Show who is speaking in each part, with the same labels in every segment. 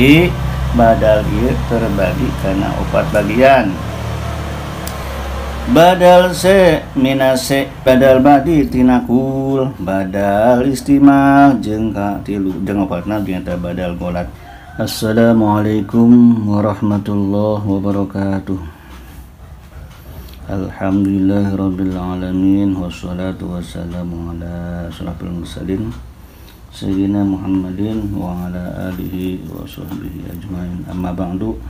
Speaker 1: Jadi badal ieu terbagi karena 4 bagian. Badal se minase badal badi tina kul, badal istimah jeung ka tilu jeung opatna ternyata badal golat. Assalamualaikum warahmatullahi wabarakatuh. Alhamdulillahirabbil alamin wassalatu wassalamu ala asyrafil mursalin sayyidina Muhammadin wa ala alihi wa sahbihi ajmain. Amma ba'du.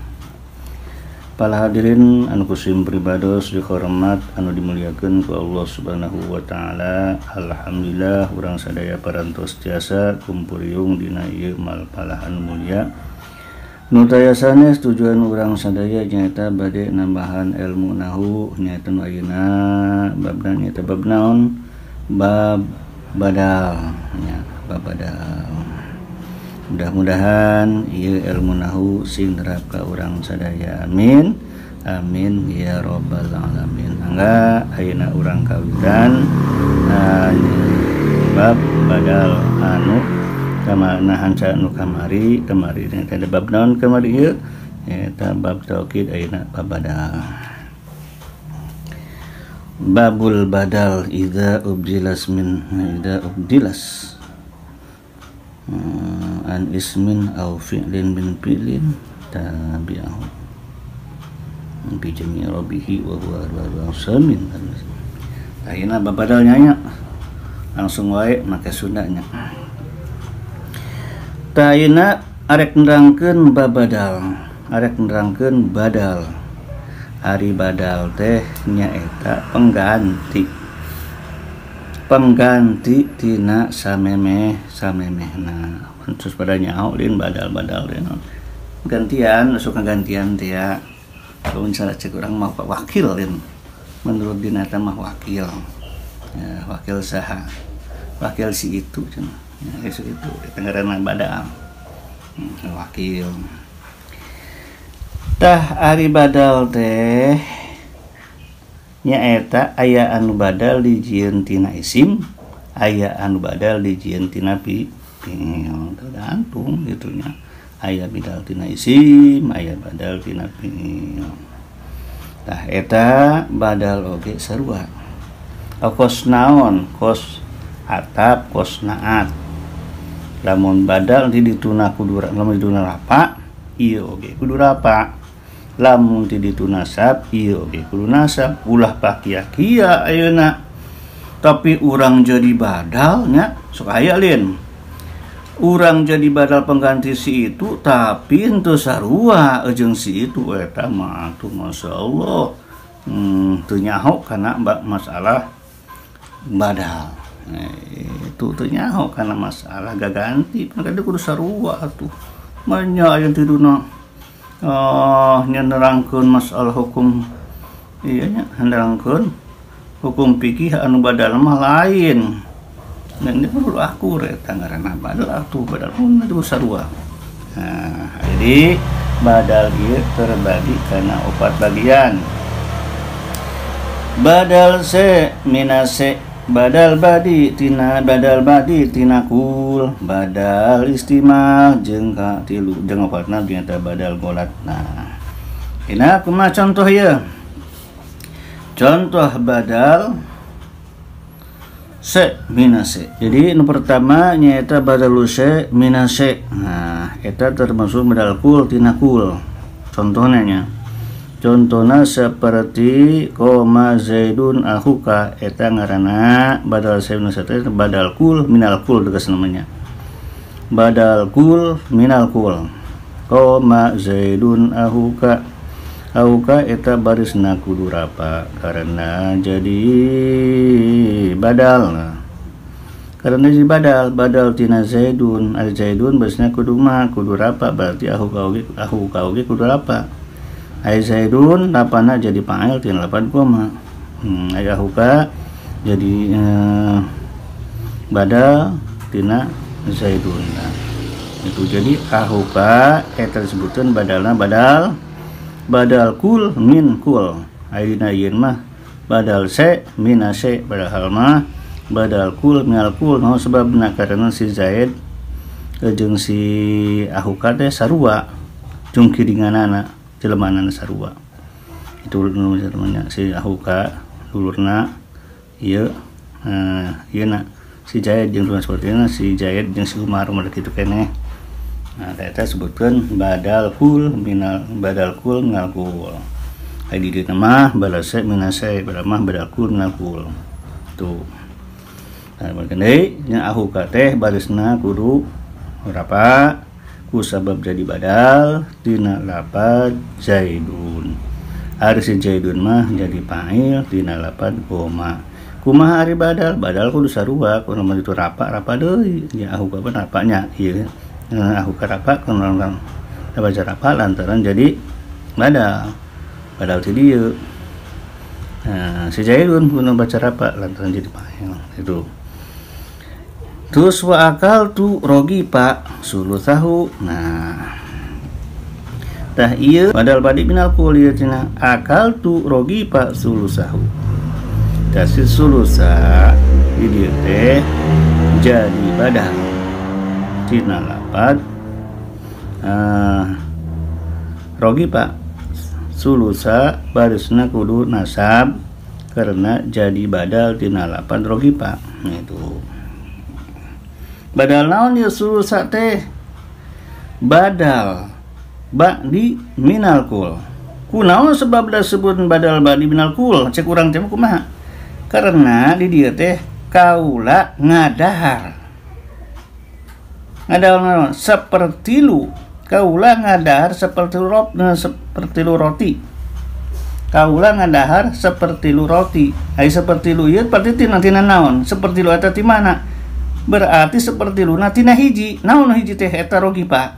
Speaker 1: Para hadirin anu kusim pribados dihormat anu dimuliakeun ku Allah Subhanahu wa taala. Alhamdulillah urang sadaya parantos tiasa kumpuriung dina ieu malpalahan mulia. Nu tayasane tujuan urang sadaya nyaeta bade nambahan ilmu nahu nyaeta ayeuna babna nyaeta bab naon? Bab badal nya, bab badal. Mudah-mudahan ieu ilmu nahu sing nerap ka urang sadaya. Amin. Amin ya rabbal alamin. Angga ayeuna urang kawitan bab badal anu kamana hanca anu kamari nya ada bab naon kamari ieu eta bab taukid ayeuna bab badal. Babul badal idza ubdilas an ismin aw fi'lin min fi'lin tabi'ahu bi jami' rabihi wa huwa samin. Ayeuna babadal nya langsung wae make Sundanya. Ta ayeuna arek nerangkeun babadal, arek nerangkeun badal. Ari badal teh nyaeta pengganti tina samemehna. Terus pada nyaho lin badal lin gantian, suka gantian dia. Kalau misalnya cek orang mah wakil lin, menurut dinata mah wakil ya, wakil saha, wakil si itu cenah ya, itu tengaranna badal wakil. Tah ari badal teh nyaeta aya anu badal dijieun tina isim, aya anu badal dijieun tina fi'il, tergantung gitu nya. Aya badal tina isim, aya badal tina fi'il. Tah eta badal oge sarua. Kos naon? Kos atap, kos naat. Lamun badal di dituna kudu lamun dituna rapa, ieu oge kudu rapa. Lamun ti ditu nasab ieu oge kudu nasab. Ulah pakia-kia ayeuna tapi urang jadi badal nya sok aya lin urang jadi badal pengganti si itu tapi henteu sarua jeung si itu eta mah tuh masyaallah teu nyaho kana masalah badal. Itu teu nyaho kana masalah gaganti kada kudu sarua atuh manya aya tiduna nerangkeun masalah hukum iya nya nerangkeun hukum fikih anu badal mah lain. Dan ini perlu akur eta ngaranna badal atuh badal pun itu sarua. Nah, jadi badal ieu terbagi kana 4 bagian. Badal se minase badal badi tina kul, badal istimah jeung ka tilu jeung opatna ternyata badal golat. Nah, ina kumaha contoh ya? Contoh badal se minase. Jadi nu pertama nyaeta badal se minase. Nah, eta termasuk badal kul tina kul. Contohnya nya. Contohna seperti koma zaidun ahuka, eta ngaranna badal se minase teh badal kul minal kul tegas namanya. Badal kul minal kul. Koma zaidun ahuka. Auka eta barisna kudu rapa karena jadi badal. Karena jadi badal tina zaidun, al zaidun barisna kudu rapa berarti ahuka oge kudu rapa. Ai zaidun lapana jadi fa'il tina lapan koma. Ai ahuka jadi badal tina zaidun. Nah, itu jadi ahuka eta disebutkeun badalna badal kul min kul. Ayeuna ieu mah badal se minase padahal mah badal kul minal kul. Nah sebabna karena si Zaid jeung si ahuka teh sarua jeung kiringanana jelemanana sarua. Itu namanya si ahuka dulurna ieu na si Zaid jeung dulurna sepertina si Zaid jeung si Umar mereka kitu keneh. Nah eta sebutkeun badal kul minal kul. Ai di dieu mah badal se minase badal mah badal kul minal kul. Tuh. Nah bagian deui nya ahuka teh barisna kudu rapa ku sabab jadi badal tina lapad Zaidun. Ari si Zaidun mah jadi fa'il tina lapad koma. Kumaha ari badal kudu sarua kudu mah itu rapa deui nya ahuka pun rapanya ieu. Ahuka rapa kunaon baca rapa lantaran jadi badal ti dieu. Nah, si Zaidun kudu baca rapa lantaran jadi fa'il itu. Terus wa akal tu rogi pak sulusahu. Nah tah ieu badal badi minal kul ieu cenah akal tu rogi pak sulusahu. Tah si sulusa di dieu teh jadi badal tina lapad rogi pak sulusa barisna kudu nasab karena jadi badal tina lapad rogi pak. Itu badal naon ya sulusa teh badal ba'di minal kul. Kunaon sebab da sebut badal ba'di minal kul cek urang teh kumaha? Karena di dieu teh kaula ngadahar naon sapertilu kaula ngadahar sapertilu roti. Kaula ngadahar sapertilu roti. Ai sapertilu ieu berarti tina naon? Sapertilu eta ti mana? Berarti seperti luna tina hiji. Naon hiji teh eta rogi pak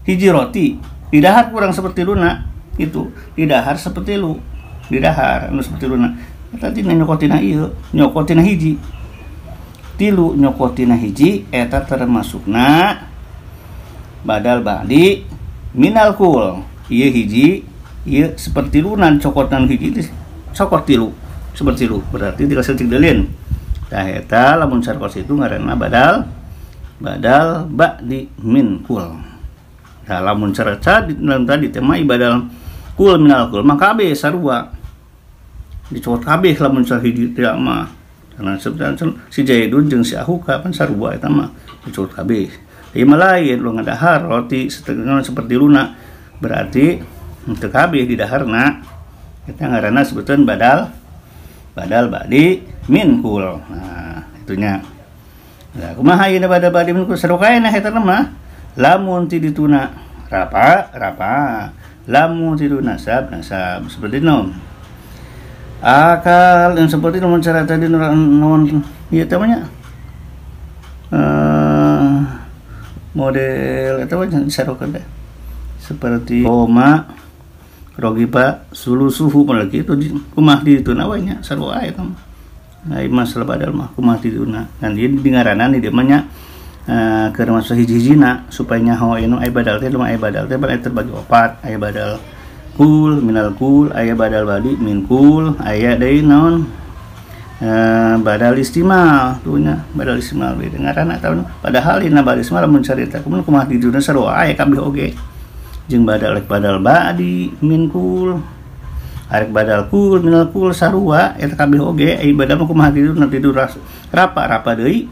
Speaker 1: hiji roti didahar kurang seperti luna itu didahar seperti lu didahar anu seperti luna eta tina nyokotina ieu nyokotina hiji tilu nyokotina hiji eta termasukna badal ba'di minal kul. Ieu hiji ieu seperti luna cokotan hiji cokot tilu seperti lu berarti dikasih cek delin. Tah eta lamun sarkos itu ngaranna badal ba'di min kul. Tah lamun cerca di dalam tadi tema badal kul minal kul maka kabeh sarua dicokot kabeh lamun sahiji teh mah. Karena sebenarnya si Zaidun jeung si ahuka pan sarua eta mah dicokot kabeh. Ieu mah lain lu ngadahar roti seperti luna berarti teu kabeh di daharna eta ngaranna sebutan badal ba'di min kul. Nah itunya. Nah kumaha ieu badal ba'di min kul sarokaena eta mah lamun ti dituna rapa lamun ti dituna nasab seperti naon akal yang seperti namun cara tadi naon ieu teh nya model eta mah sarokeun teh seperti koma rogi pak sulusuhu lagi itu kumah di dituna we nya sarua eta mah. Ai masalah badal mah kumah di dituna dan ieu di ngaranan di dieu mah nya keur masuk hiji-hijina supaya nyaho anu ai badal teh ai badal teh terbagi opat. Aya badal kul minal kul, aya badal ba'di min kul, aya deui naon badal istimal tuh nya badal istimal we ngaranna tahu padahal dina badal istimal mun carita kumaha di dituna sarua aya kabeh oge. Jeung badal ba'di min kul arek badal kul minal kul sarua eta kabeh oge ai badal mah kumaha tidur rapa deui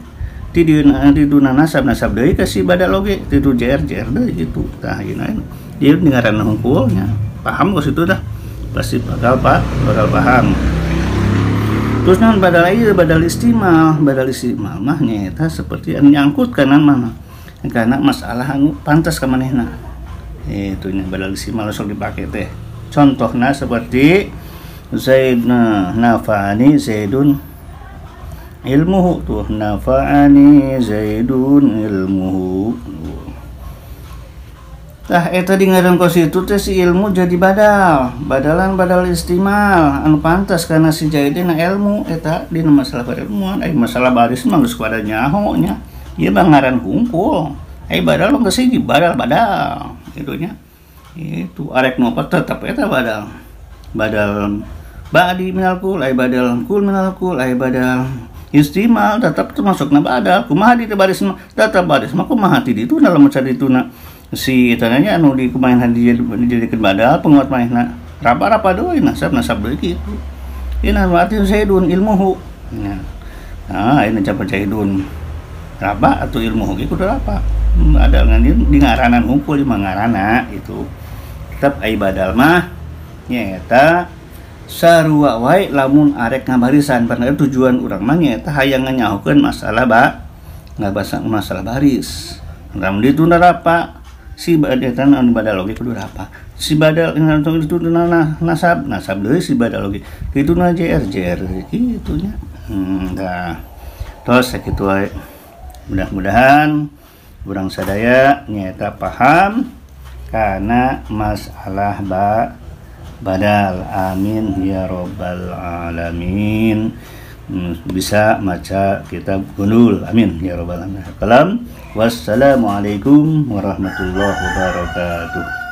Speaker 1: ti dina nasab deui ka si badal oge tidur jer deui gitu. Tah ieu dia ngaranna hungkulnya paham kok situ dah pasti bakal paham. Terus naon badal ieu badal istimal mah nyata seperti anu nyangkut kana mana karena masalah anu pantas ka manehna. Itu nya badal istimal sok dipake teh. Contohna seperti nafa'ani Zaidun ilmuhu tuh nafa'ani Zaidun ilmuhu. Tah eta di ngaran kos itu teh si ilmu jadi badal istimal anu pantas karena si Zaidina ilmu eta dina masalah ilmuan ai masalah baris mah geus kuada nyaho nya. Ieu mah ngaran hungkul. Ai badal mah geus hiji badal gitu nya. Itu arek nopat tetap eta badal ba'di minal kul ay badal kul minal kul ay badal istimal tetap termasuk na badal kumaha di baris tetap baris mah kumaha ti ditu dalam mencari dituna si tananya anu di kumaha dijadikan badal penguat mahna raba-raba deui nasab deui kitu. Ina arti zaidun ilmuhu. Nah, ini capa zaidun raba atau ilmuhu ge kudu apa? Ada ngan di ngaranan hungkul di mangarana itu. Tetap ai badal mah nyaeta sarua wae lamun arek ngabarisan padahal tujuan urang mah nyaeta hayang nyahokeun masalah ngabasa masalah baris. Lamun ditunda apa? Si badal anu badal oge kudu apa? Si badal itu nasab deui si badal oge. Kituna JR kitu nya. Dah. Terus sakitu wae. Mudah-mudahan urang sadaya nyaeta paham kana masalah badal. Amin ya rabbal alamin. Bisa maca kitab Gundul. Amin ya rabbal alamin. Wassalamualaikum warahmatullahi wabarakatuh.